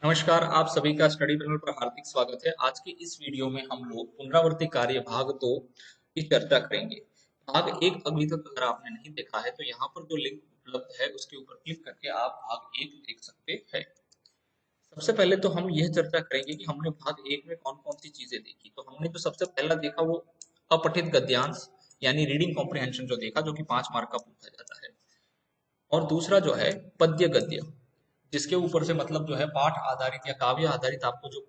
नमस्कार, आप सभी का स्टडी पैनल पर हार्दिक स्वागत है। आज की इस वीडियो में हम लोग पुनरावृत्ति कार्य भाग 2 की चर्चा करेंगे। भाग 1 अभी तक अगर आपने नहीं देखा है तो यहाँ पर जो लिंक उपलब्ध है उसके ऊपर क्लिक करके आप भाग 1 देख सकते हैं। सबसे पहले तो हम यह चर्चा करेंगे कि हमने भाग 1 में कौन-कौन सी चीजें देखी। तो हमने जो सबसे पहला देखा वो अपठित गद्यांश यानी रीडिंग कॉम्प्रिहेंशन जो देखा, जो कि 5 मार्क का पूछा जाता है। और दूसरा जो है पद्य गद्य, जिसके ऊपर से मतलब जो है पाठ आधारित या काव्य आधारित आपको जो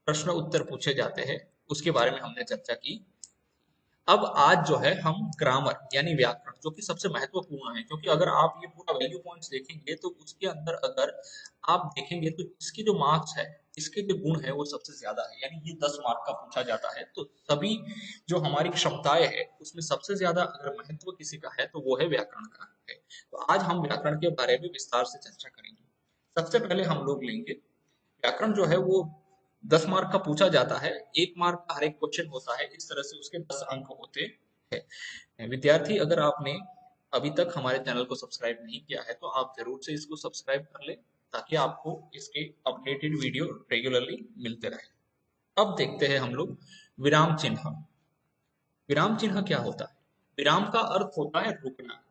प्रश्न उत्तर पूछे जाते हैं उसके बारे में हमने चर्चा की। अब आज जो है हम ग्रामर यानी व्याकरण, जो कि सबसे महत्वपूर्ण है, क्योंकि अगर आप ये पूरा वैल्यू पॉइंट्स देखेंगे तो उसके अंदर अगर आप देखेंगे तो इसकी जो मार्क्स है, इसके जो गुण है वो सबसे ज्यादा है, यानी ये 10 मार्क का पूछा जाता है। तो सभी जो हमारी क्षमताएं है उसमें सबसे ज्यादा अगर महत्व किसी का है तो वो है व्याकरण का है। तो आज हम व्याकरण के बारे में विस्तार से चर्चा करेंगे। सबसे पहले हम लोग लेंगे व्याकरण जो है वो 10 मार्क का पूछा जाता है। 1 मार्क का हर एक क्वेश्चन होता है, इस तरह से उसके 10 अंक होते हैं। विद्यार्थी, अगर आपने अभी तक हमारे चैनल को सब्सक्राइब नहीं किया है तो आप जरूर से इसको सब्सक्राइब कर लें, ताकि आपको इसके अपडेटेड वीडियो रेगुलरली मिलते रहे। अब देखते हैं हम लोग विराम चिन्ह। विराम चिन्ह क्या होता है? विराम का अर्थ होता है रुकना।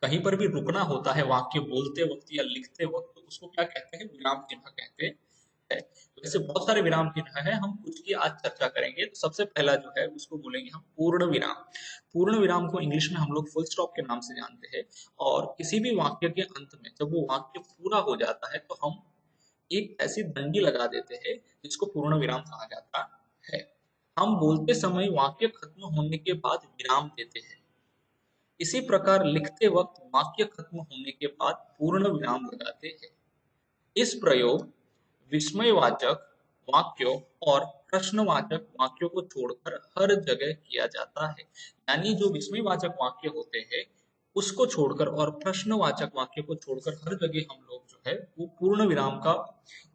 कहीं पर भी रुकना होता है वाक्य बोलते वक्त या लिखते वक्त, तो उसको क्या कहते हैं? विराम चिन्ह कहते हैं। तो ऐसे बहुत सारे विराम चिन्ह हैं, हम कुछ की आज चर्चा करेंगे। तो सबसे पहला जो है उसको बोलेंगे हम पूर्ण विराम। पूर्ण विराम को इंग्लिश में हम लोग फुल स्टॉप के नाम से जानते हैं। और किसी भी वाक्य के अंत में जब वो वाक्य पूरा हो जाता है तो हम एक ऐसी दंडी लगा देते हैं जिसको पूर्ण विराम कहा जाता है। हम बोलते समय वाक्य खत्म होने के बाद विराम देते हैं। इसी प्रकार लिखते वक्त वाक्य खत्म होने के बाद पूर्ण विराम लगाते हैं। इस प्रयोग विस्मयवाचक वाक्यों और प्रश्नवाचक वाक्यों को छोड़कर हर जगह किया जाता है। यानी जो विस्मयवाचक वाक्य होते हैं उसको छोड़कर और प्रश्नवाचक वाक्य को छोड़कर हर जगह हम लोग जो है वो पूर्ण विराम का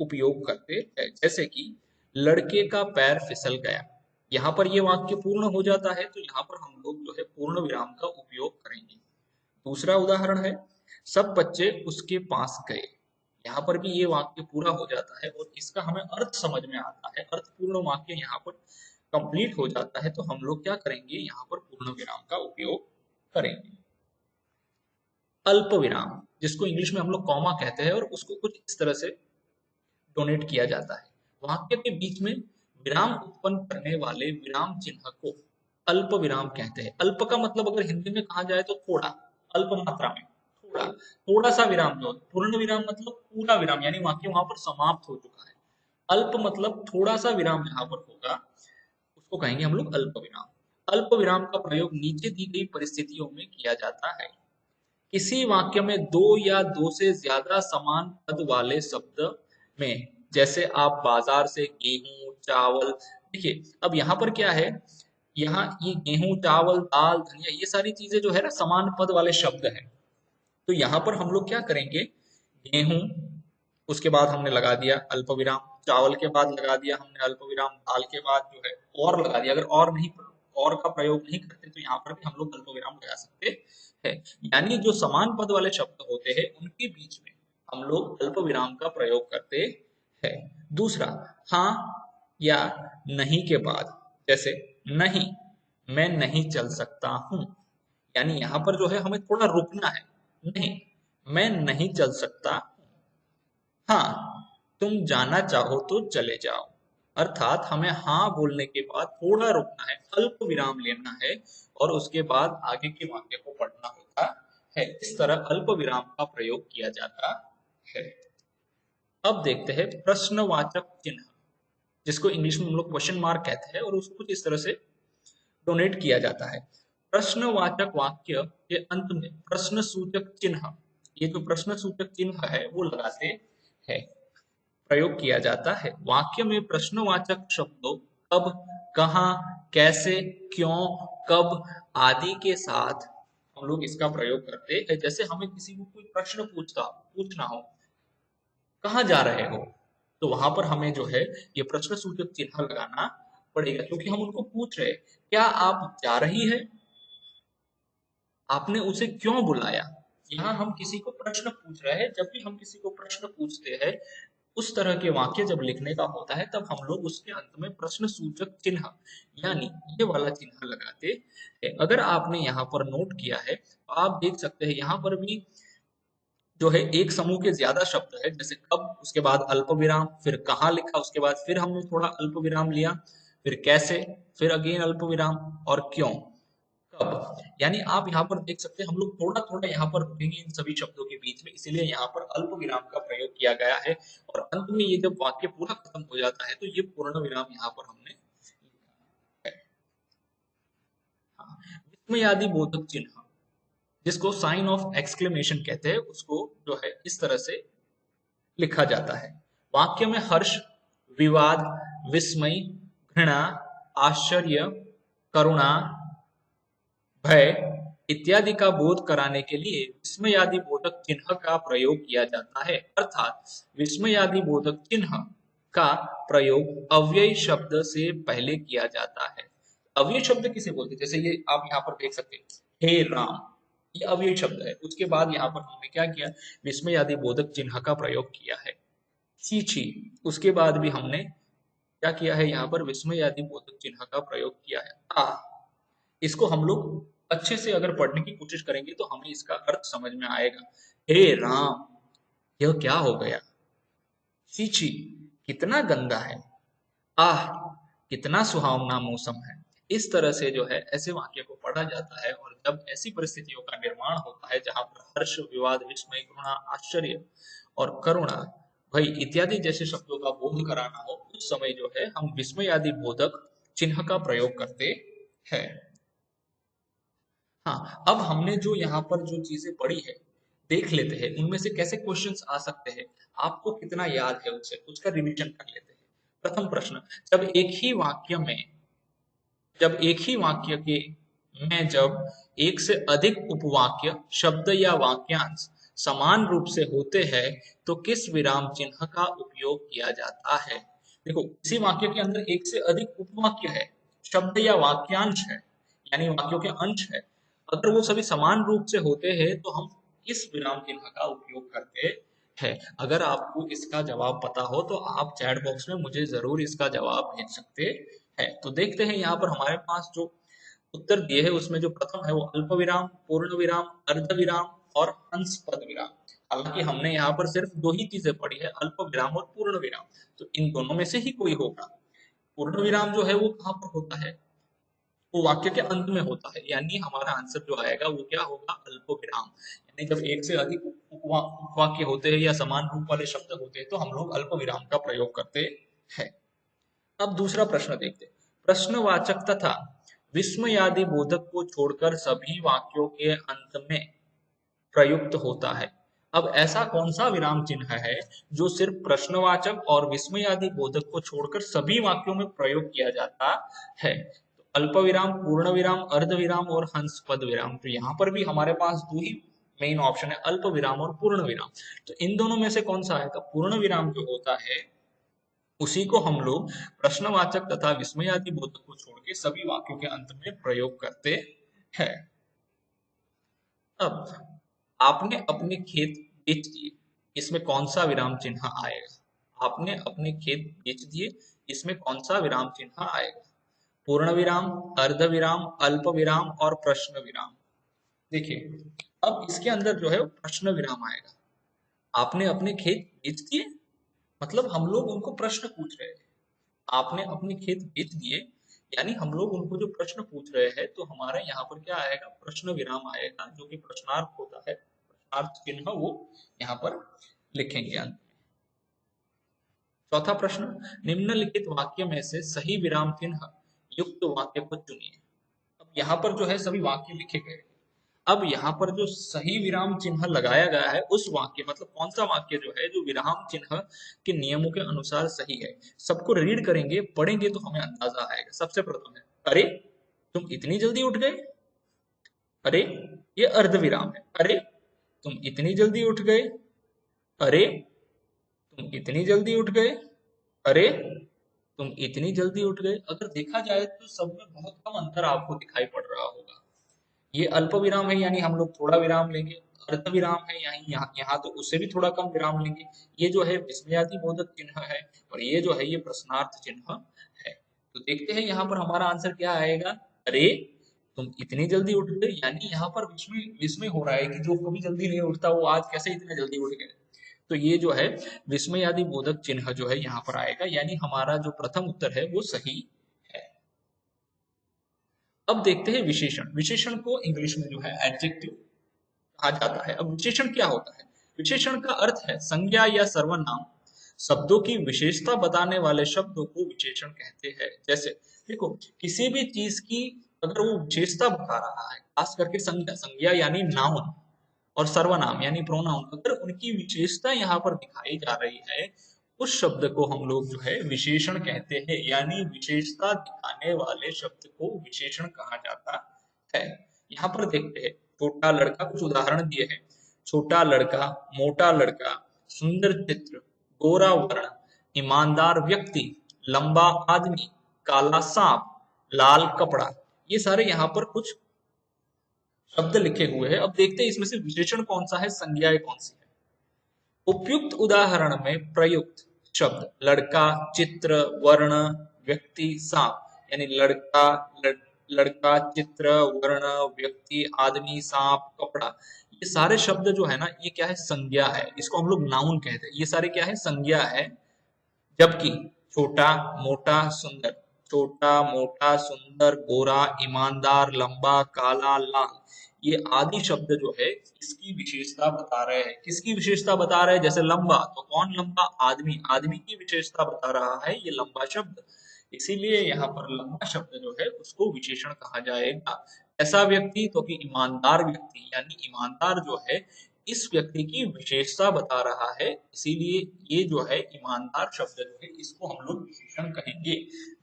उपयोग करते हैं। जैसे कि लड़के का पैर फिसल गया, यहाँ पर ये वाक्य पूर्ण हो जाता है, तो यहाँ पर हम लोग जो है पूर्ण विराम का उपयोग करेंगे। दूसरा उदाहरण है सब बच्चे उसके पास गए। यहाँ पर भी ये वाक्य पूरा हो जाता है और इसका हमें अर्थ समझ में आता है, अर्थपूर्ण वाक्य यहाँ पर कंप्लीट हो जाता है। तो हम लोग क्या करेंगे? यहाँ पर पूर्ण विराम का उपयोग करेंगे। अल्प विराम, जिसको इंग्लिश में हम लोग कॉमा कहते हैं, और उसको कुछ इस तरह से डोनेट किया जाता है। वाक्य के बीच में विराम उत्पन्न करने वाले विराम चिन्ह को अल्प विराम कहते हैं। अल्प का मतलब अगर हिंदी में कहा जाए तो थोड़ा, अल्प मात्रा में थोड़ा, थोड़ा सा विराम। जो पूर्ण विराम मतलब पूरा विराम, यानी वाक्य वहां पर समाप्त हो चुका है। अल्प मतलब थोड़ा सा विराम जहां पर होगा उसको कहेंगे हम लोग अल्प विराम। अल्प विराम का प्रयोग नीचे दी गई परिस्थितियों में किया जाता है। किसी वाक्य में दो या दो से ज्यादा समान पद वाले शब्द में, जैसे आप बाजार से गेहूं चावल, देखिए अब यहाँ पर क्या है, यहाँ ये गेहूं चावल दाल धनिया ये सारी चीजें जो है ना समान पद वाले शब्द हैं। तो यहाँ पर हम लोग क्या करेंगे? गेहूं, उसके बाद हमने लगा दिया अल्प विराम, चावल के बाद लगा दिया हमने अल्प विराम, दाल के बाद जो है और लगा दिया। अगर और नहीं, और का प्रयोग नहीं करते तो यहाँ पर भी हम लोग अल्प विराम लगा सकते हैं। यानी जो समान पद वाले शब्द होते हैं उनके बीच में हम लोग अल्प विराम का प्रयोग करते हैं। दूसरा, हाँ या नहीं के बाद, जैसे नहीं, मैं नहीं चल सकता हूँ, यानी यहाँ पर जो है हमें थोड़ा रुकना है। नहीं, मैं नहीं चल सकता। हाँ, तुम जाना चाहो तो चले जाओ। अर्थात हमें हाँ बोलने के बाद थोड़ा रुकना है, अल्प विराम लेना है और उसके बाद आगे के वाक्य को पढ़ना होता है। इस तरह अल्प विराम का प्रयोग किया जाता है। अब देखते हैं प्रश्नवाचक चिन्ह, जिसको इंग्लिश में हम लोग क्वेश्चन मार्क कहते हैं, और उसको कुछ इस तरह से डोनेट किया जाता है। प्रश्नवाचक वाक्य के अंत में प्रश्न सूचक चिन्ह, ये जो प्रश्न सूचक चिन्ह है वो लगाते हैं, प्रयोग किया जाता है। वाक्य में प्रश्नवाचक शब्दों कब, कहाँ, कैसे, क्यों, कब आदि के साथ हम लोग इसका प्रयोग करते हैं। जैसे हमें किसी को कोई प्रश्न पूछना हो, कहाँ जा रहे हो, तो वहां पर हमें जो है ये प्रश्न सूचक चिन्ह लगाना पड़ेगा, क्योंकि हम उनको पूछ रहे हैं क्या आप जा रही है, आपने उसे क्यों बुलाया। यहाँ हम किसी को प्रश्न पूछ रहे हैं। जब भी हम किसी को प्रश्न पूछते हैं उस तरह के वाक्य जब लिखने का होता है तब हम लोग उसके अंत में प्रश्न सूचक चिन्ह यानी ये वाला चिन्ह लगाते हैं। अगर आपने यहाँ पर नोट किया है तो आप देख सकते हैं यहाँ पर भी जो है एक समूह के ज्यादा शब्द है, जैसे कब, उसके बाद अल्प विराम, फिर कहाँ लिखा, उसके बाद फिर हमने थोड़ा अल्प विराम लिया, फिर कैसे, फिर अगेन अल्प विराम, और क्यों, कब। यानी आप यहाँ पर देख सकते हैं हम लोग थोड़ा थोड़ा यहाँ पर रुकेंगे इन सभी शब्दों के बीच में, इसीलिए यहाँ पर अल्प विराम का प्रयोग किया गया है। और अंत में ये जब वाक्य पूरा खत्म हो जाता है तो ये पूर्ण विराम यहाँ पर हमने लिखा है। हाँ, विस्मयादि बोधक चिन्ह जिसको साइन ऑफ एक्सक्लेमेशन कहते हैं, उसको जो है इस तरह से लिखा जाता है। वाक्य में हर्ष, विवाद, विस्मय, घृणा, आश्चर्य, करुणा, भय इत्यादि का बोध कराने के लिए विस्मयादि बोधक चिन्ह का प्रयोग किया जाता है। अर्थात विस्मयादि बोधक चिन्ह का प्रयोग अव्यय शब्द से पहले किया जाता है। अव्यय शब्द किसे बोलते हैं? जैसे ये आप यहाँ पर देख सकते हैं, हे राम, ये अव्यय शब्द है। उसके बाद यहाँ पर हमने क्या किया, विस्मयादि बोधक चिन्ह का प्रयोग किया है। छी छी, उसके बाद भी हमने क्या किया है, यहाँ पर विस्मयादि बोधक चिन्ह का प्रयोग किया है। इसको हम लोग अच्छे से अगर पढ़ने की कोशिश करेंगे तो हमें इसका अर्थ समझ में आएगा। हे राम, यह क्या हो गया, सींची, कितना गंदा है, आह, कितना सुहावना मौसम है। इस तरह से जो है ऐसे वाक्य को पढ़ा जाता है। और जब ऐसी परिस्थितियों का निर्माण होता है जहां पर हर्ष, विवाद, विस्मय, घृणा, आश्चर्य और करुणा, भय इत्यादि जैसे शब्दों का बोध कराना हो, उस समय जो है हम विस्मय आदि बोधक चिन्ह का प्रयोग करते हैं। हाँ, अब हमने जो यहाँ पर जो चीजें पढ़ी है, देख लेते हैं उनमें से कैसे क्वेश्चंस आ सकते हैं, आपको कितना याद है उनसे, उसका रिवीजन कर लेते हैं। प्रथम प्रश्न, जब एक ही वाक्य में जब एक ही वाक्य के में जब एक से अधिक उपवाक्य, शब्द या वाक्यांश समान रूप से होते हैं तो किस विराम चिन्ह का उपयोग किया जाता है? देखो, इसी वाक्य के अंदर एक से अधिक उपवाक्य है, शब्द या वाक्यांश है, यानी वाक्यों के अंश है। अगर वो सभी समान रूप से होते हैं तो हम किस विराम चिन्ह का उपयोग करते हैं? अगर आपको इसका जवाब पता हो तो आप चैट बॉक्स में मुझे जरूर इसका जवाब भेज सकते हैं। तो देखते हैं यहाँ पर हमारे पास जो उत्तर दिए है उसमें जो प्रथम है वो अल्प विराम, पूर्ण विराम, अर्ध विराम और हंस पद विराम। हालांकि हमने यहाँ पर सिर्फ दो ही चीजें पढ़ी है, अल्प विराम और पूर्ण विराम, तो इन दोनों में से ही कोई होगा। पूर्ण विराम जो है वो कहाँ पर होता है, वो वाक्य के अंत में होता है, यानी हमारा आंसर जो आएगा वो क्या होगा, अल्प विराम। यानी जब एक से अधिक उपवाक्य होते हैं या समान रूप वाले शब्द होते हैं तो हम लोग अल्प विराम का प्रयोग करते हैं। अब दूसरा प्रश्न देखते हैं। प्रश्नवाचक तथा विस्मयादि बोधक को छोड़कर सभी वाक्यों के अंत में प्रयुक्त होता है। अब ऐसा कौन सा विराम चिन्ह है जो सिर्फ प्रश्नवाचक और विस्मयादि बोधक को छोड़कर सभी वाक्यों में प्रयोग किया जाता है? तो अल्प विराम, पूर्ण विराम, अर्ध विराम और हंस पद विराम। तो यहाँ पर भी हमारे पास दो ही मेन ऑप्शन है, अल्प विराम और पूर्ण विराम। तो इन दोनों में से कौन सा आएगा? पूर्ण विराम जो होता है उसी को हम लोग प्रश्नवाचक तथा विस्मयादि बोधक को छोड़ के सभी वाक्यों के अंत में प्रयोग करते हैं। अब आपने अपने खेत बेच दिए, इसमें कौन सा विराम चिन्ह आएगा? आपने अपने खेत बेच दिए, इसमें कौन सा विराम चिन्ह आएगा? पूर्ण विराम, अर्ध विराम, अल्प विराम और प्रश्न विराम। देखिए, अब इसके अंदर जो है वो प्रश्न विराम आएगा। आपने अपने खेत बेच दिए, मतलब हम लोग उनको प्रश्न पूछ रहे हैं। आपने अपने खेत बेच दिए, यानी हम लोग उनको जो प्रश्न पूछ रहे हैं, तो हमारे यहाँ पर क्या आएगा, प्रश्न विराम आएगा, जो कि प्रश्नार्थ होता है। प्रश्नार्थ चिन्ह वो यहाँ पर लिखेंगे अंत में। चौथा प्रश्न, निम्नलिखित वाक्य में से सही विराम चिन्ह युक्त वाक्य को चुनिए। अब यहाँ पर जो है सभी वाक्य लिखे गए। अब यहाँ पर जो सही विराम चिन्ह लगाया गया है उस वाक्य, मतलब कौन सा वाक्य जो है जो विराम चिन्ह के नियमों के अनुसार सही है, सबको रीड करेंगे, पढ़ेंगे तो हमें अंदाजा आएगा। सबसे प्रथम है, अरे तुम इतनी जल्दी उठ गए। अरे, ये अर्ध विराम है। अरे तुम इतनी जल्दी उठ गए। अरे तुम इतनी जल्दी उठ गए। अरे तुम इतनी जल्दी उठ गए। अगर देखा जाए तो सब में बहुत कम अंतर आपको दिखाई पड़ रहा होगा। ये अल्प विराम है, यानी हम लोग थोड़ा विराम लेंगे। अर्ध विराम है, यहाँ तो उससे भी थोड़ा कम विराम लेंगे। ये जो है विस्मयादि बोधक चिन्ह है और ये जो है ये प्रश्नार्थ चिन्ह है। तो देखते हैं यहाँ पर हमारा आंसर क्या आएगा। अरे तुम इतनी जल्दी उठ गए, यानी यहाँ पर विस्मय विस्मय हो रहा है कि जो कभी जल्दी नहीं उठता वो आज कैसे इतने जल्दी उठ गए। तो ये जो है विस्मयादि बोधक चिन्ह जो है यहाँ पर आएगा, यानी हमारा जो प्रथम उत्तर है वो सही है। अब देखते हैं विशेषण। विशेषण को इंग्लिश में जो है एडजेक्टिव कहा जाता है। अब विशेषण क्या होता है? विशेषण का अर्थ है संज्ञा या सर्वनाम, शब्दों की विशेषता बताने वाले शब्दों को विशेषण कहते हैं। जैसे देखो, किसी भी चीज की अगर वो विशेषता बता रहा है, खास करके संज्ञा, संज्ञा यानी नाउन, और सर्वनाम यानी प्रोनाउन, अगर उनकी विशेषता यहाँ पर दिखाई जा रही है, उस शब्द को हम लोग जो है विशेषण कहते हैं। यानी विशेषता दिखाने वाले शब्द को विशेषण कहा जाता है। यहाँ पर देखते हैं छोटा लड़का, कुछ उदाहरण दिए हैं। छोटा लड़का, मोटा लड़का, सुंदर चित्र, गोरा वर्ण, ईमानदार व्यक्ति, लंबा आदमी, काला सांप, लाल कपड़ा, ये सारे यहाँ पर कुछ शब्द लिखे हुए हैं। अब देखते हैं इसमें से विशेषण कौन सा है, संज्ञाएं कौन सी है। उपयुक्त उदाहरण में प्रयुक्त शब्द लड़का, चित्र, वर्ण, व्यक्ति, सांप, यानी लड़का, लड़का, चित्र, वर्ण, व्यक्ति, आदमी, सांप, कपड़ा, ये सारे शब्द जो है ना, ये क्या है, संज्ञा है। इसको हम लोग नाउन कहते हैं। ये सारे क्या है, संज्ञा है। जबकि छोटा, मोटा, सुंदर, छोटा, मोटा, सुंदर, गोरा, ईमानदार, लंबा, काला, लाल, ये आदि शब्द जो है इसकी विशेषता बता रहे हैं। किसकी विशेषता बता रहे हैं? जैसे लंबा, तो कौन लंबा? आदमी, आदमी की विशेषता बता रहा है ये लंबा शब्द। इसीलिए यहाँ पर लंबा शब्द जो है उसको विशेषण कहा जाएगा। ऐसा व्यक्ति, तो कि ईमानदार व्यक्ति, यानी ईमानदार जो है इस व्यक्ति की विशेषता बता रहा है, इसीलिए ये जो है ईमानदार शब्द जो है इसको हम लोग विशेषण कहेंगे।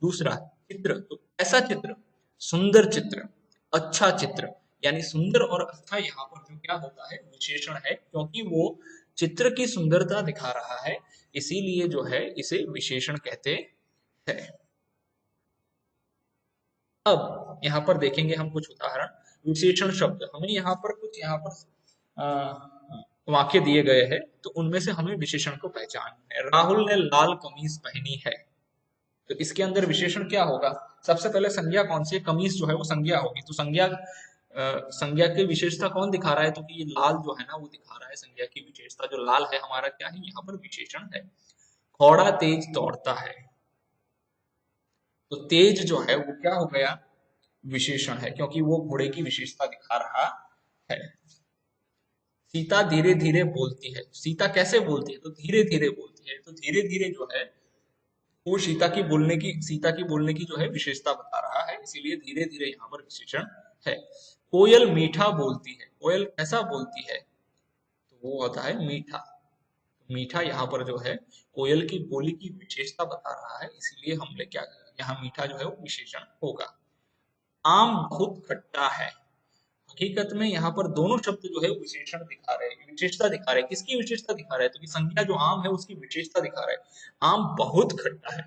दूसरा, चित्र, तो ऐसा चित्र, सुंदर चित्र, अच्छा चित्र, यानी सुंदर और अच्छा यहाँ पर जो क्या होता है, विशेषण है, क्योंकि वो चित्र की सुंदरता दिखा रहा है, इसीलिए जो है इसे विशेषण कहते हैं। अब यहाँ पर देखेंगे हम कुछ उदाहरण विशेषण शब्द। हमें यहाँ पर कुछ वाक्य दिए गए हैं, तो उनमें से हमें विशेषण को पहचानना है। राहुल ने लाल कमीज पहनी है, तो इसके अंदर विशेषण क्या होगा? सबसे पहले संज्ञा कौन सी है? कमीज जो है वो संज्ञा होगी, तो संज्ञा की विशेषता कौन दिखा रहा है? तो कि ये लाल जो है ना वो दिखा रहा है संज्ञा की विशेषता। जो लाल है हमारा क्या है, यहाँ पर विशेषण है। घोड़ा तेज दौड़ता है, तो तेज जो है वो क्या हो गया, विशेषण है, क्योंकि वो घोड़े की विशेषता दिखा रहा है। सीता धीरे धीरे बोलती है, सीता कैसे बोलती है? तो धीरे धीरे बोलती है, तो धीरे धीरे जो है वो सीता की बोलने की जो है विशेषता बता रहा है, इसीलिए धीरे धीरे यहाँ पर विशेषण है। कोयल मीठा बोलती है, कोयल कैसा बोलती है? तो वो होता है मीठा। मीठा यहाँ पर जो है कोयल की बोली की विशेषता बता रहा है, इसीलिए हमने क्या, यहाँ मीठा जो है वो विशेषण होगा। आम बहुत खट्टा है, हकीकत में यहाँ पर दोनों शब्द जो है विशेषण दिखा रहे हैं, विशेषता दिखा रहे हैं। किसकी विशेषता दिखा रहे हैं? तो कि संज्ञा जो आम है उसकी विशेषता दिखा रहे हैं। आम बहुत खट्टा है,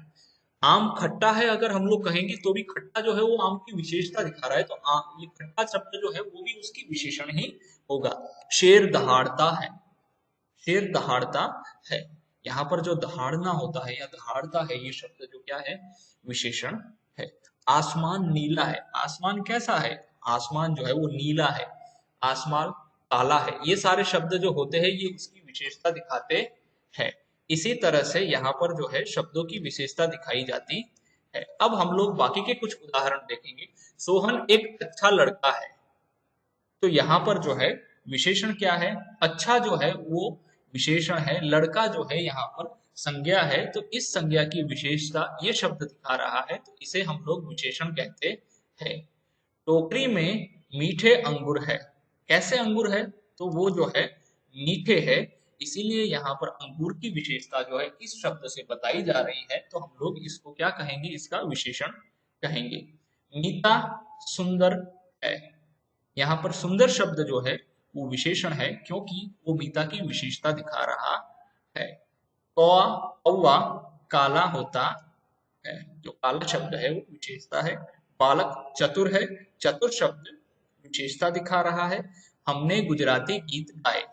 आम खट्टा है अगर हम लोग कहेंगे तो भी खट्टा जो है वो आम की विशेषता दिखा रहा है, तो आम, ये खट्टा शब्द जो है वो भी उसकी विशेषण ही होगा। शेर दहाड़ता है, शेर दहाड़ता है, यहाँ पर जो दहाड़ना होता है या दहाड़ता है, ये शब्द जो क्या है, विशेषण है। आसमान नीला है, आसमान कैसा है? आसमान जो है वो नीला है, आसमान काला है, ये सारे शब्द जो होते हैं ये उसकी विशेषता दिखाते हैं। इसी तरह से यहाँ पर जो है शब्दों की विशेषता दिखाई जाती है। अब हम लोग बाकी के कुछ उदाहरण देखेंगे। सोहन एक अच्छा लड़का है, तो यहाँ पर जो है विशेषण क्या है? अच्छा जो है वो विशेषण है, लड़का जो है यहाँ पर संज्ञा है, तो इस संज्ञा की विशेषता ये शब्द दिखा रहा है, तो इसे हम लोग विशेषण कहते हैं। टोकरी में मीठे अंगूर है, कैसे अंगूर है? तो वो जो है मीठे है, इसीलिए यहाँ पर अंगूर की विशेषता जो है इस शब्द से बताई जा रही है, तो हम लोग इसको क्या कहेंगे, इसका विशेषण कहेंगे। मीता सुंदर है, यहाँ पर सुंदर शब्द जो है वो विशेषण है, क्योंकि वो मीता की विशेषता दिखा रहा है। कौवा कौवा काला होता है, जो काला शब्द है वो विशेषता है। बालक चतुर है, चतुर शब्द विशेषता दिखा रहा है। हमने गुजराती गीत गाए।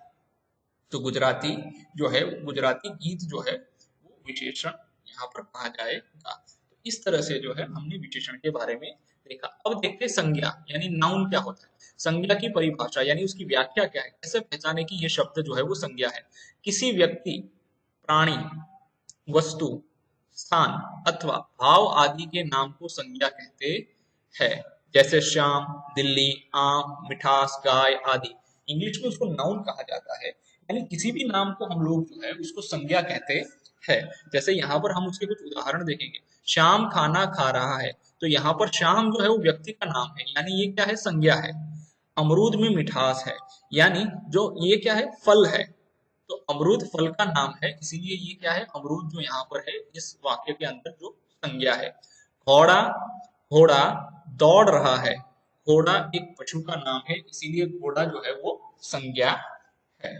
तो गुजराती जो है, गुजराती गीत जो है वो विशेषण यहाँ पर कहा जाएगा। तो इस तरह से जो है हमने विशेषण के बारे में देखा। अब देखते हैं संज्ञा यानी नाउन क्या होता है। संज्ञा की परिभाषा यानी उसकी व्याख्या क्या है, कैसे पहचाने कि ये शब्द जो है वो संज्ञा है। किसी व्यक्ति, प्राणी, वस्तु, स्थान अथवा भाव आदि के नाम को संज्ञा कहते हैं। जैसे श्याम, दिल्ली, आम, मिठास, गाय आदि। इंग्लिश में उसको नाउन कहा जाता है। यानी किसी भी नाम को हम लोग जो है उसको संज्ञा कहते हैं। जैसे यहाँ पर हम उसके कुछ उदाहरण देखेंगे। श्याम खाना खा रहा है, तो यहाँ पर श्याम जो है वो व्यक्ति का नाम है, यानी ये क्या है, संज्ञा है। अमरूद में मिठास है, यानी जो ये क्या है, फल है। तो अमरूद फल का नाम है, इसीलिए ये क्या है, अमरूद जो यहाँ पर है इस वाक्य के अंदर जो संज्ञा है। घोड़ा, घोड़ा दौड़ रहा है, घोड़ा एक पशु का नाम है, इसीलिए घोड़ा जो है वो संज्ञा है।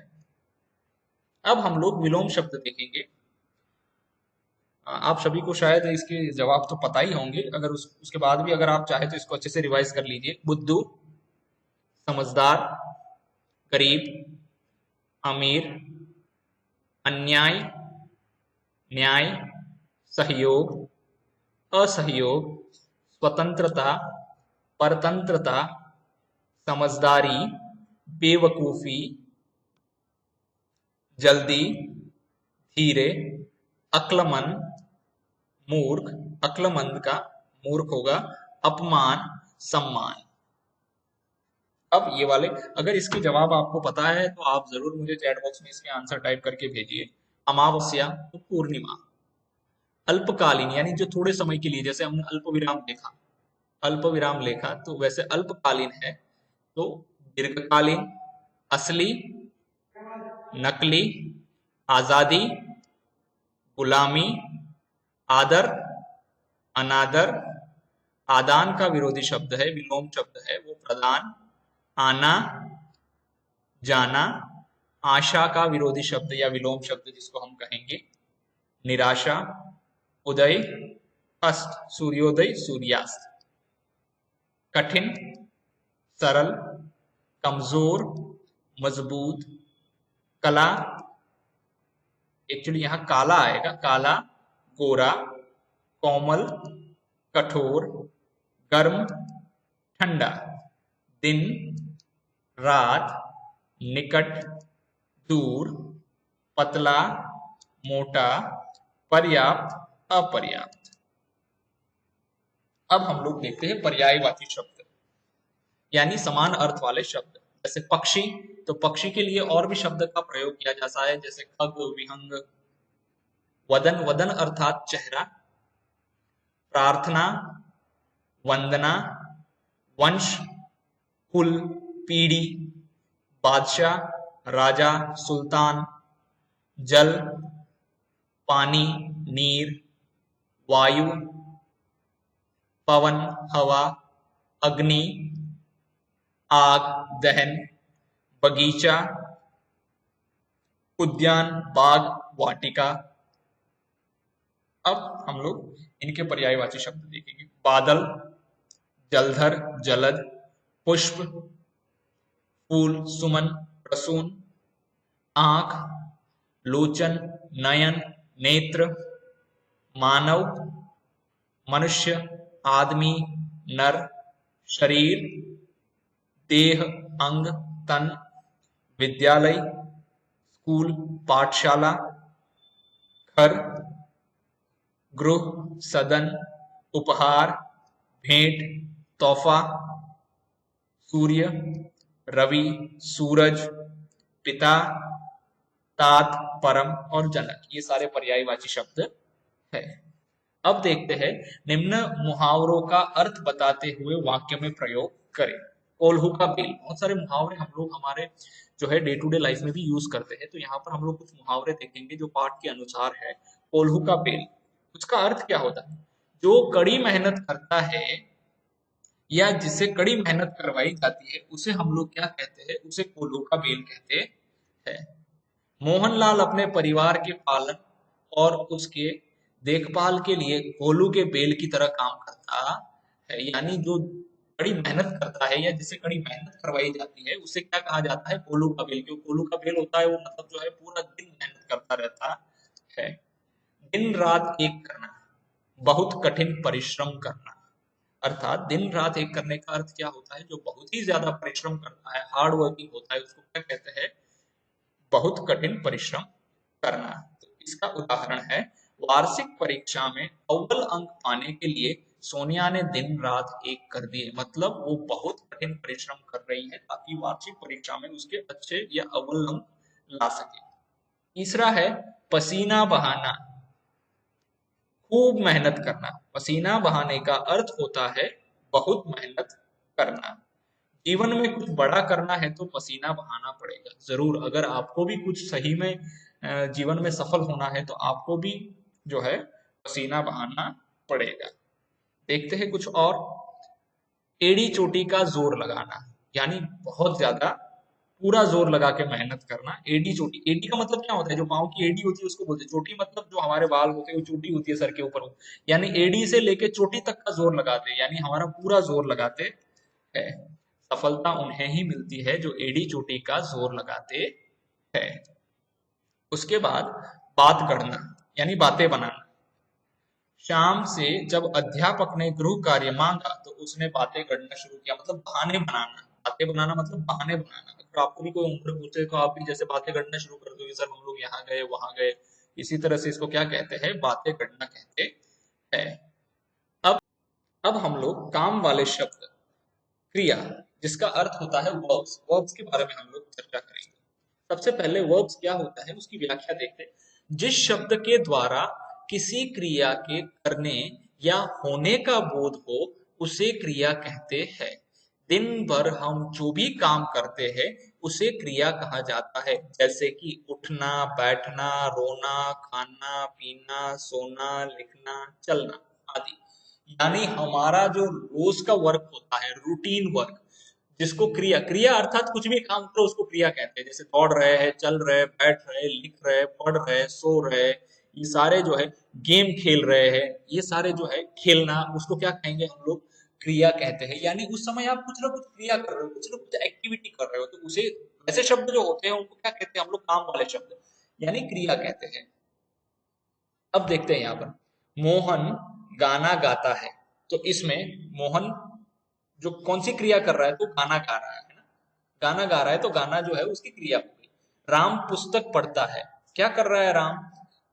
अब हम लोग विलोम शब्द देखेंगे। आप सभी को शायद इसके जवाब तो पता ही होंगे, अगर उसके बाद भी अगर आप चाहे तो इसको अच्छे से रिवाइज कर लीजिए। बुद्धू, समझदार, गरीब, अमीर, अन्याय, न्याय, सहयोग, असहयोग, स्वतंत्रता, परतंत्रता, समझदारी, बेवकूफी, जल्दी, धीरे, अक्लमंद, मूर्ख, अक्लमंद का मूर्ख होगा, अपमान, सम्मान। अब ये वाले अगर इसके जवाब आपको पता है तो आप जरूर मुझे चैट बॉक्स में इसके आंसर टाइप करके भेजिए। अमावस्या तो पूर्णिमा। अल्पकालीन यानी जो थोड़े समय के लिए, जैसे हमने अल्प विराम देखा, अल्प विराम लेखा, तो वैसे अल्पकालीन है तो दीर्घकालीन, असली, नकली, आजादी, गुलामी, आदर, अनादर। आदान का विरोधी शब्द है, विलोम शब्द है वो प्रदान, आना, जाना। आशा का विरोधी शब्द या विलोम शब्द जिसको हम कहेंगे निराशा, उदय, अस्त, सूर्योदय, सूर्यास्त। कठिन, सरल, कमजोर, मजबूत। कला, एक्चुअली यहाँ काला आएगा, काला, गोरा, कोमल, कठोर, गर्म, ठंडा। दिन, रात, निकट, दूर, पतला, मोटा, पर्याप्त, अपर्याप्त। अब हम लोग देखते हैं पर्यायवाची शब्द यानी समान अर्थ वाले शब्द। जैसे पक्षी, तो पक्षी के लिए और भी शब्द का प्रयोग किया जाता है, जैसे खग, विहंग। वदन, वदन अर्थात चेहरा। प्रार्थना, वंदना, वंश, कुल, पीढ़ी, बादशाह, राजा, सुल्तान। जल, पानी, नीर, वायु, पवन, हवा, अग्नि, आग, दहन, बगीचा, उद्यान, बाग, वाटिका। अब हम लोग इनके पर्यायवाची शब्द देखेंगे। बादल, जलधर, जलद, पुष्प, फूल, सुमन, प्रसून। आंख, लोचन, नयन, नेत्र। मानव, मनुष्य, आदमी, नर। शरीर, देह, अंग, तन। विद्यालय, स्कूल, पाठशाला। घर, गृह, सदन, उपहार, भेंट, तोहफा। सूर्य, रवि, सूरज, पिता, तात, परम और जनक। ये सारे पर्यायवाची शब्द है। अब देखते हैं निम्न मुहावरों का अर्थ बताते हुए वाक्य में प्रयोग करें। कोल्हू का बेल, बहुत सारे मुहावरे हम लोग हमारे जो है डे टू डे लाइफ में भी यूज करते हैं, तो यहाँ पर हम लोग कुछ मुहावरे देखेंगे जो पाठ के अनुसार है। कोल्हू का बेल, उसका अर्थ क्या होता है? जो कड़ी मेहनत करता है या जिससे कड़ी मेहनत करवाई जाती है उसे हम लोग क्या कहते हैं? उसे कोल्हू का बेल कहते हैं। मोहनलाल अपने परिवार के पालन और उसके देखभाल के लिए कोल्हू के बेल की तरह काम करता है। यानी जो कड़ी मेहनत करता है या जिसे कड़ी मेहनत करवाई जाती है उसे क्या कहा जाता है? कोल्हू का बेल। क्यों कोल्हू का बेल होता है? वो मतलब जो है पूरा दिन मेहनत करता रहता है। दिन रात एक करना, बहुत कठिन परिश्रम करना। अर्थात दिन रात एक करने का अर्थ क्या होता है? जो बहुत ही ज्यादा परिश्रम करता है, हार्ड वर्किंग होता है, उसको क्या कहते हैं? बहुत कठिन परिश्रम करना। तो इसका उदाहरण है, वार्षिक परीक्षा में अव्वल अंक पाने के लिए सोनिया ने दिन रात एक कर दिए। मतलब वो बहुत कठिन परिश्रम कर रही है ताकि वार्षिक परीक्षा में उसके अच्छे या अव्वल अंक ला सके। तीसरा है पसीना बहाना, खूब मेहनत करना। पसीना बहाने का अर्थ होता है बहुत मेहनत करना। जीवन में कुछ बड़ा करना है तो पसीना बहाना पड़ेगा जरूर। अगर आपको भी कुछ सही में जीवन में सफल होना है तो आपको भी जो है पसीना बहाना पड़ेगा। देखते हैं कुछ और। एड़ी चोटी का जोर लगाना, यानी बहुत ज्यादा पूरा जोर लगा के मेहनत करना। एडी चोटी, एडी का मतलब क्या होता है? जो पाँव की एडी होती है उसको बोलते हैं। चोटी मतलब जो हमारे बाल होते हैं, वो चोटी होती है सर के ऊपर। यानी एडी से लेके चोटी तक का जोर लगाते हैं, यानी हमारा पूरा जोर लगाते हैं। सफलता उन्हें ही मिलती है जो एडी चोटी का जोर लगाते हैं। उसके बाद बात करना, यानी बातें बनाना। शाम से जब अध्यापक ने गृह कार्य मांगा तो उसने बातें करना शुरू किया। मतलब बहाने बनाना। बातें बनाना मतलब बहाने बनाना। अगर आपको भी कोई उम्र पूछे तो आप भी जैसे बातें करना शुरू कर दोगे, सर हम लोग यहाँ गए वहां गए। इसी तरह से इसको क्या कहते हैं? बातें करना कहते हैं। अब अब हम लोग काम वाले शब्द, क्रिया, जिसका अर्थ होता है वर्ब्स, वर्ब्स के बारे में हम लोग चर्चा करेंगे। सबसे पहले वर्ब्स क्या होता है उसकी व्याख्या देखते हैं। जिस शब्द के द्वारा किसी क्रिया के करने या होने का बोध हो उसे क्रिया कहते हैं। दिन भर हम जो भी काम करते हैं उसे क्रिया कहा जाता है। जैसे कि उठना, बैठना, रोना, खाना पीना, सोना, लिखना, चलना आदि। यानी हमारा जो रोज का वर्क होता है, रूटीन वर्क, जिसको क्रिया, क्रिया अर्थात कुछ भी काम करो उसको क्रिया कहते हैं। जैसे दौड़ रहे हैं, चल रहे, बैठ रहे, लिख रहे, पढ़ रहे, सो रहे, ये सारे जो है गेम खेल रहे हैं, ये सारे जो है खेलना, उसको क्या कहेंगे हम लोग? क्रिया कहते हैं। यानी उस समय आप कुछ ना कुछ क्रिया कर रहे हो, कुछ ना कुछ एक्टिविटी कर रहे हो, तो उसे, ऐसे शब्द जो होते हैं उनको क्या कहते हैं हम लोग? काम वाले शब्द, यानी क्रिया कहते हैं। अब देखते हैं यहाँ पर, मोहन गाना गाता है। तो इसमें मोहन जो कौन सी क्रिया कर रहा है? तो गाना गा रहा है ना। गाना गा रहा है तो गाना जो है उसकी क्रिया हो गई। राम पुस्तक पढ़ता है। क्या कर रहा है राम?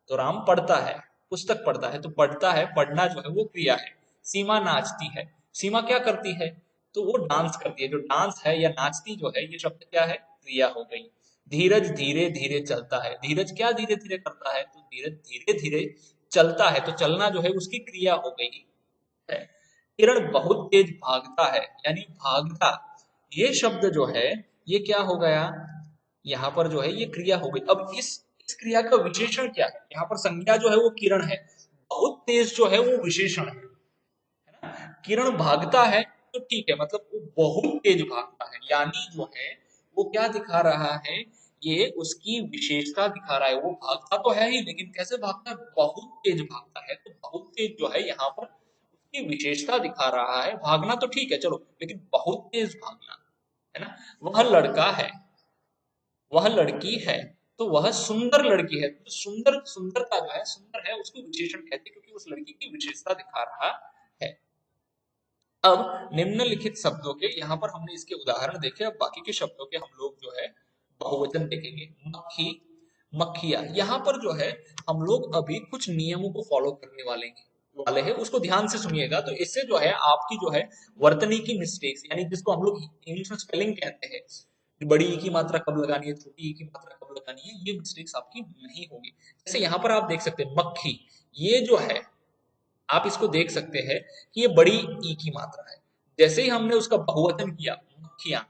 तो राम पढ़ता है, पुस्तक पढ़ता है। तो पढ़ता है, पढ़ना जो है वो क्रिया है। सीमा नाचती है। सीमा क्या करती है? तो वो डांस करती है। जो डांस है या नाचती जो है, ये शब्द क्या है? क्रिया हो गई। धीरज धीरे धीरे चलता है। धीरज क्या धीरे धीरे करता है? तो धीरज धीरे धीरे चलता है। तो चलना जो है उसकी क्रिया हो गई है। किरण बहुत तेज भागता है, यानी भागता, ये शब्द जो है ये क्या हो गया? यहाँ पर जो है ये क्रिया हो गई। अब इस क्रिया का विशेषण क्या है? यहाँ पर संज्ञा जो है वो किरण है, बहुत तेज जो है वो विशेषण है ना। किरण भागता है तो ठीक है, मतलब वो बहुत तेज भागता है, यानी जो है वो क्या दिखा रहा है? ये उसकी विशेषता दिखा रहा है। वो भागता तो है ही, लेकिन कैसे भागता है? बहुत तेज भागता है। तो बहुत तेज जो है यहाँ पर उसकी विशेषता दिखा रहा है। भागना तो ठीक है चलो, लेकिन बहुत तेज भागना, है ना। वह लड़का है, वह लड़की है, तो वह सुंदर लड़की है। तो सुंदर, सुंदरता जो है, सुंदर है, उसको विशेषण कहते हैं क्योंकि उस लड़की की विशेषता दिखा रहा है। अब निम्नलिखित शब्दों के, यहाँ पर हमने इसके उदाहरण देखे। अब बाकी के शब्दों के हम लोग जो है बहुवचन देखेंगे। मक्खी, मक्खिया। यहाँ पर जो है हम लोग अभी कुछ नियमों को फॉलो करने वाले हैं, उसको ध्यान से सुनिएगा। तो इससे जो है आपकी जो है वर्तनी की मिस्टेक्स, यानी जिसको हम लोग इंग्लिश में स्पेलिंग कहते हैं, बड़ी ई की मात्रा कब लगानी है, छोटी ई की मात्रा कब लगानी है, ये मिस्टेक्स आपकी नहीं होगी। जैसे यहाँ पर आप देख सकते हैं मक्खी, ये जो है आप इसको देख सकते हैं कि ये बड़ी ई की मात्रा है। जैसे ही हमने उसका बहुवचन किया मक्खियां,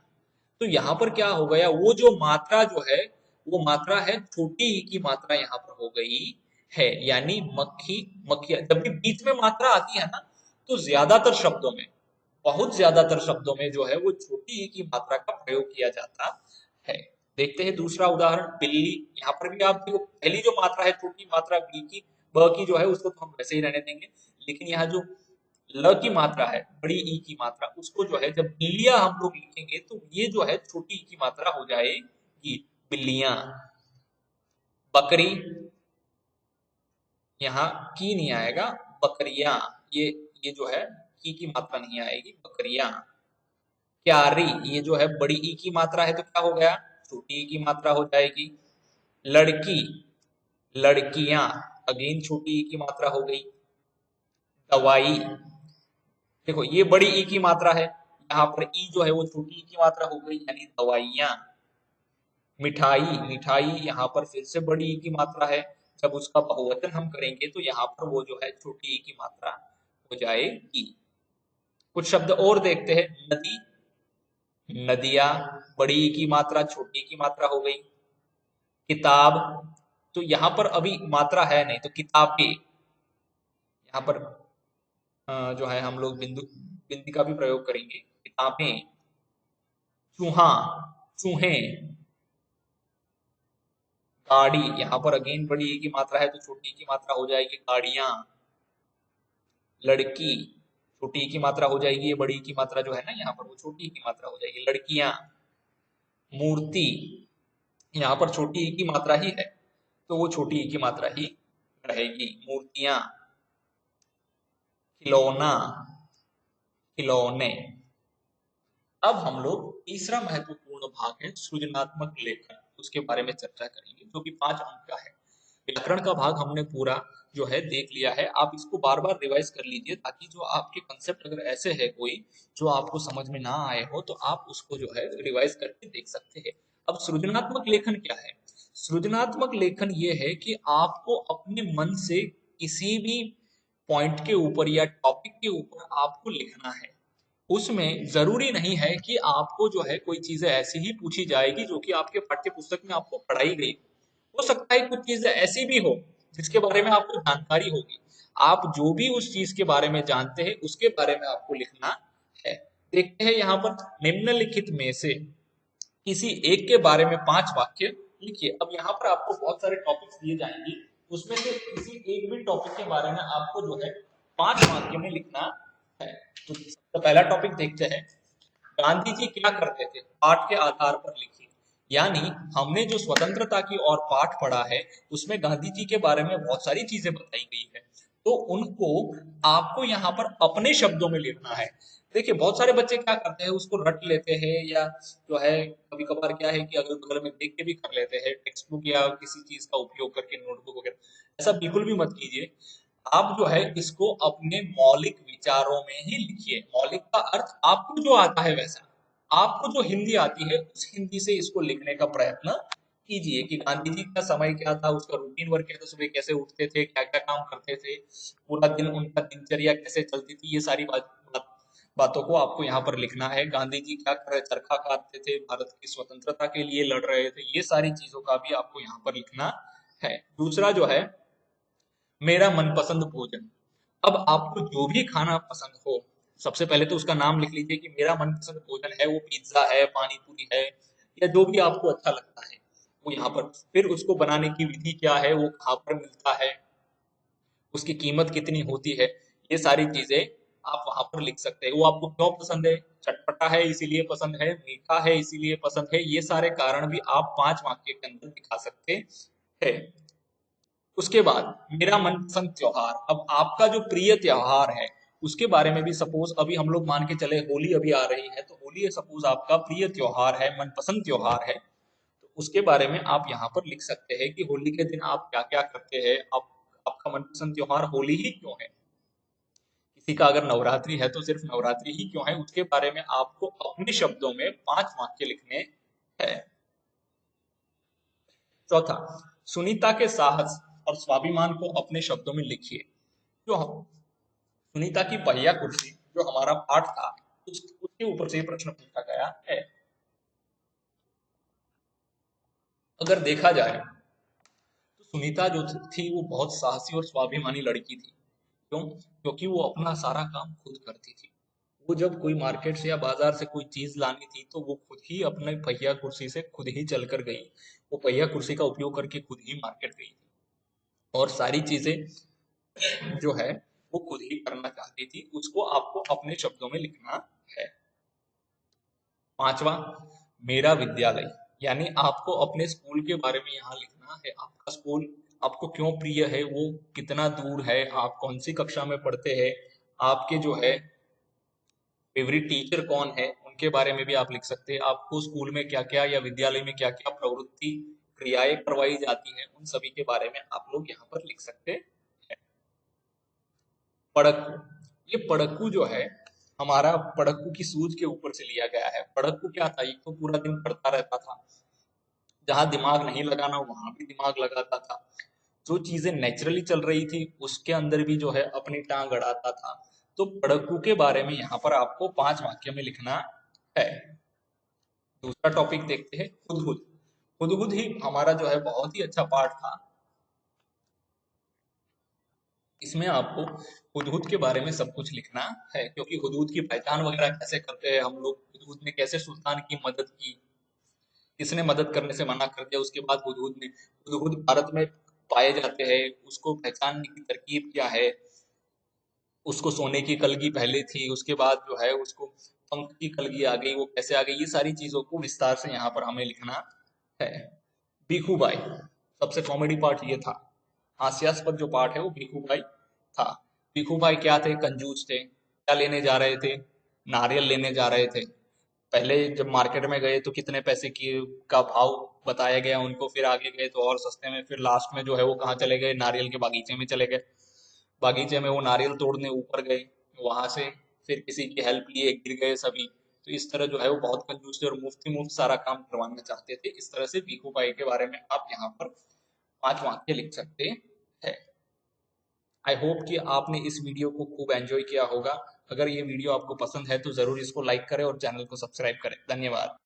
तो यहाँ पर क्या हो गया? वो जो मात्रा जो है वो मात्रा है छोटी ई की मात्रा यहाँ पर हो गई है, यानी मक्खी, मक्खिया। जब भी बीच में मात्रा आती है ना, तो ज्यादातर शब्दों में, बहुत ज्यादातर शब्दों में जो है वो छोटी ई की मात्रा का प्रयोग किया जाता है। देखते हैं दूसरा उदाहरण, बिल्ली। यहाँ पर भी आप देखो, पहली जो मात्रा है छोटी मात्रा बी की, ब की जो है उसको तो हम वैसे ही रहने देंगे, लेकिन यहाँ जो ल की मात्रा है, बड़ी ई की मात्रा, उसको जो है जब बिल्लियां हम लोग लिखेंगे तो ये जो है छोटी ई की मात्रा हो जाएगी बिल्लियां। बकरी, यहाँ की नहीं आएगा, बकरियां, ये जो है की मात्रा नहीं आएगी, बकरियां। क्यारी, ये जो है बड़ी ई की मात्रा है तो क्या हो गया, छोटी ई की मात्रा हो जाएगी। लड़की, लड़कियां, अगेन छोटी ई की मात्रा हो गई। दवाई, देखो ये बड़ी ई की मात्रा है, यहाँ पर ई जो है वो छोटी ई की मात्रा हो गई, यानी दवाइयां। मिठाई, मिठाई यहाँ पर फिर से बड़ी ई की मात्रा है, जब उसका बहुवचन हम करेंगे तो यहाँ पर वो जो है छोटी ई की मात्रा हो जाएगी। कुछ शब्द और देखते हैं। नदी, नदियां, बड़ी ई की मात्रा, छोटी ई की मात्रा हो गई। किताब, तो यहाँ पर अभी मात्रा है नहीं तो किताबें, यहाँ पर जो है हम लोग बिंदु बिंदी का भी प्रयोग करेंगे, किताबें। चूहा, चूहे। गाड़ी, यहाँ पर अगेन बड़ी ई की मात्रा है तो छोटी ई की मात्रा हो जाएगी गाड़ियां। लड़की, छोटी ई की मात्रा हो जाएगी, ये बड़ी ई की मात्रा जो है ना यहाँ पर वो छोटी ई की मात्रा हो जाएगी, लड़कियां। मूर्ति, यहाँ पर छोटी ई की मात्रा ही है तो वो छोटी ई की मात्रा ही रहेगी, मूर्तियां। खिलौना, खिलौने। अब हम लोग तीसरा महत्वपूर्ण भाग है सृजनात्मक लेखन, उसके बारे में चर्चा करेंगे जो कि 5 अंक का है। व्याकरण का भाग हमने पूरा जो है देख लिया है, आप इसको बार बार रिवाइज कर लीजिए ताकि जो आपके कंसेप्ट अगर ऐसे है कोई जो आपको समझ में ना आए हो तो आप उसको जो है रिवाइज करके देख सकते हैं। अब सृजनात्मक लेखन क्या है? सृजनात्मक लेखन ये है कि आपको अपने मन से किसी भी पॉइंट के ऊपर या टॉपिक के ऊपर आपको लिखना है। उसमें जरूरी नहीं है कि आपको जो है कोई चीजें ऐसी ही पूछी जाएगी जो कि आपके पाठ्य पुस्तक में आपको पढ़ाई गई। हो सकता है कुछ चीजें ऐसी भी हो जिसके बारे में आपको जानकारी होगी, आप जो भी उस चीज के बारे में जानते हैं उसके बारे में आपको लिखना है। देखते हैं यहाँ पर, निम्नलिखित में से किसी एक के बारे में 5 वाक्य लिखिए। अब यहाँ पर आपको बहुत सारे टॉपिक्स दिए जाएंगे, उसमें से किसी एक भी टॉपिक के बारे में आपको जो है 5 वाक्य में लिखना है। तो सबसे पहला टॉपिक देखते हैं, गांधी जी क्या करते थे, पाठ के आधार पर लिखिए। यानी हमने जो स्वतंत्रता की और पाठ पढ़ा है उसमें गांधी जी के बारे में बहुत सारी चीजें बताई गई है, तो उनको आपको यहाँ पर अपने शब्दों में लिखना है। देखिए बहुत सारे बच्चे क्या करते हैं, उसको रट लेते हैं या जो है कभी कभार क्या है कि अगल बगल में देख के भी कर लेते हैं, टेक्स्ट बुक या किसी चीज का उपयोग करके, नोटबुक वगैरह। ऐसा बिल्कुल भी मत कीजिए। आप जो है इसको अपने मौलिक विचारों में ही लिखिए। मौलिक का अर्थ आपको जो आता है वैसा, आपको जो हिंदी आती है उस हिंदी से इसको लिखने का प्रयत्न कीजिए कि गांधी जी का समय क्या था, उसका रूटीन वर्क क्या था, सुबह कैसे उठते थे, क्या क्या काम करते थे, पूरा दिन उनका दिनचर्या कैसे चलती थी, ये सारी बातों को आपको यहाँ पर लिखना है। गांधी जी क्या कर रहे, चरखा काटते थे, भारत की स्वतंत्रता के लिए लड़ रहे थे, ये सारी चीजों का भी आपको यहाँ पर लिखना है। दूसरा जो है, मेरा मनपसंद भोजन। अब आपको जो भी खाना पसंद हो, सबसे पहले तो उसका नाम लिख लीजिए कि मेरा मनपसंद भोजन है, वो पिज्जा है, पानी पूरी है, या जो भी आपको अच्छा लगता है वो यहाँ पर। फिर उसको बनाने की विधि क्या है, वो कहाँ पर मिलता है, उसकी कीमत कितनी होती है, ये सारी चीजें आप वहां पर लिख सकते हैं। वो आपको क्यों पसंद है, चटपटा है इसीलिए पसंद है, मीठा है इसीलिए पसंद है, ये सारे कारण भी आप 5 वाक्य के अंदर दिखा सकते हैं। उसके बाद, मेरा मनपसंद त्योहार। अब आपका जो प्रिय त्योहार है उसके बारे में भी, सपोज अभी हम लोग मान के चले होली अभी आ रही है, तो होली सपोज आपका प्रिय त्योहार है, मनपसंद त्योहार है, तो उसके बारे में आप यहाँ पर लिख सकते हैं कि होली के दिन आप क्या क्या करते हैं, आपका मनपसंद त्योहार होली ही क्यों है। किसी का अगर नवरात्रि है तो सिर्फ नवरात्रि ही क्यों है, उसके बारे में आपको अपने शब्दों में 5 वाक्य लिखने हैं। चौथा, सुनीता के साहस और स्वाभिमान को अपने शब्दों में लिखिए। जो हम सुनीता की पहिया कुर्सी जो हमारा पाठ था, उसके ऊपर से प्रश्न पूछा गया है। अगर देखा जाए तो सुनीता जो थी वो बहुत साहसी और स्वाभिमानी लड़की थी। क्यों? क्योंकि वो अपना सारा काम खुद करती थी। वो जब कोई मार्केट से या बाजार से कोई चीज लानी थी तो वो खुद ही अपने पहिया कुर्सी से खुद ही चलकर गई, वो पहिया कुर्सी का उपयोग करके खुद ही मार्केट गई थी और सारी चीजें जो है वो खुद ही करना चाहती थी, उसको आपको अपने शब्दों में लिखना है। पांचवा, मेरा विद्यालय, यानी आपको अपने स्कूल के बारे में यहाँ लिखना है। आपका स्कूल आपको क्यों प्रिय है, वो कितना दूर है, आप कौन सी कक्षा में पढ़ते हैं, आपके जो है फेवरेट टीचर कौन है, उनके बारे में भी आप लिख सकते हैं। आपको स्कूल में क्या क्या या विद्यालय में क्या क्या प्रवृत्ति क्रियाएं करवाई जाती हैं, उन सभी के बारे में आप लोग यहाँ पर लिख सकते हैं। पढ़क्कू, ये पढ़क्कू जो है हमारा पढ़क्कू की सूझ के ऊपर से लिया गया है। पढ़क्कू क्या था, एक तो पूरा दिन पढ़ता रहता था, जहां दिमाग नहीं लगाना वहां भी दिमाग लगाता था, जो चीजें नेचुरली चल रही थी उसके अंदर भी जो है अपनी टांग अड़ाता था। तो पढ़क्कू के बारे में यहाँ पर आपको 5 वाक्य में लिखना है। दूसरा टॉपिक देखते हैं, हुदहुद। हुदहुद ही हमारा जो है बहुत ही अच्छा पार्ट था। इसमें आपको हुदहुद के बारे में सब कुछ लिखना है, क्योंकि हुदहुद की पहचान वगैरह कैसे करते हैं हम लोग, हुदहुद ने कैसे सुल्तान की मदद की, किसने मदद करने से मना कर दिया, उसके बाद हुदहुद भारत में पाए जाते हैं, उसको पहचानने की तरकीब क्या है, उसको सोने की कलगी पहले थी, उसके बाद जो है उसको पंख की कलगी आ गई, वो कैसे आ गई, ये सारी चीजों को विस्तार से यहाँ पर हमें लिखना है। भीखूबाई, सबसे कॉमेडी पार्ट ये था, हास्यास्पद जो पार्ट है वो भीखूबाई था। भीखूबाई क्या थे, कंजूस थे। क्या लेने जा रहे थे, नारियल लेने जा रहे थे। पहले जब मार्केट में गए तो कितने पैसे की का भाव बताया गया उनको, फिर आगे गए तो और सस्ते में, फिर लास्ट में जो है वो कहाँ चले गए, नारियल के बागीचे में चले गए। बागीचे में वो नारियल तोड़ने ऊपर गए, वहां से फिर किसी की हेल्प लिए गिर गए सभी। तो इस तरह जो है वो बहुत कंजूस थे और मुफ्ती मुफ्त सारा काम करवाना चाहते थे। इस तरह से भीखू भाई के बारे में आप यहाँ पर 5 वाक्य लिख सकते हैं। आई होप कि आपने इस वीडियो को खूब एंजॉय किया होगा। अगर ये वीडियो आपको पसंद है तो जरूर इसको लाइक करें और चैनल को सब्सक्राइब करें। धन्यवाद।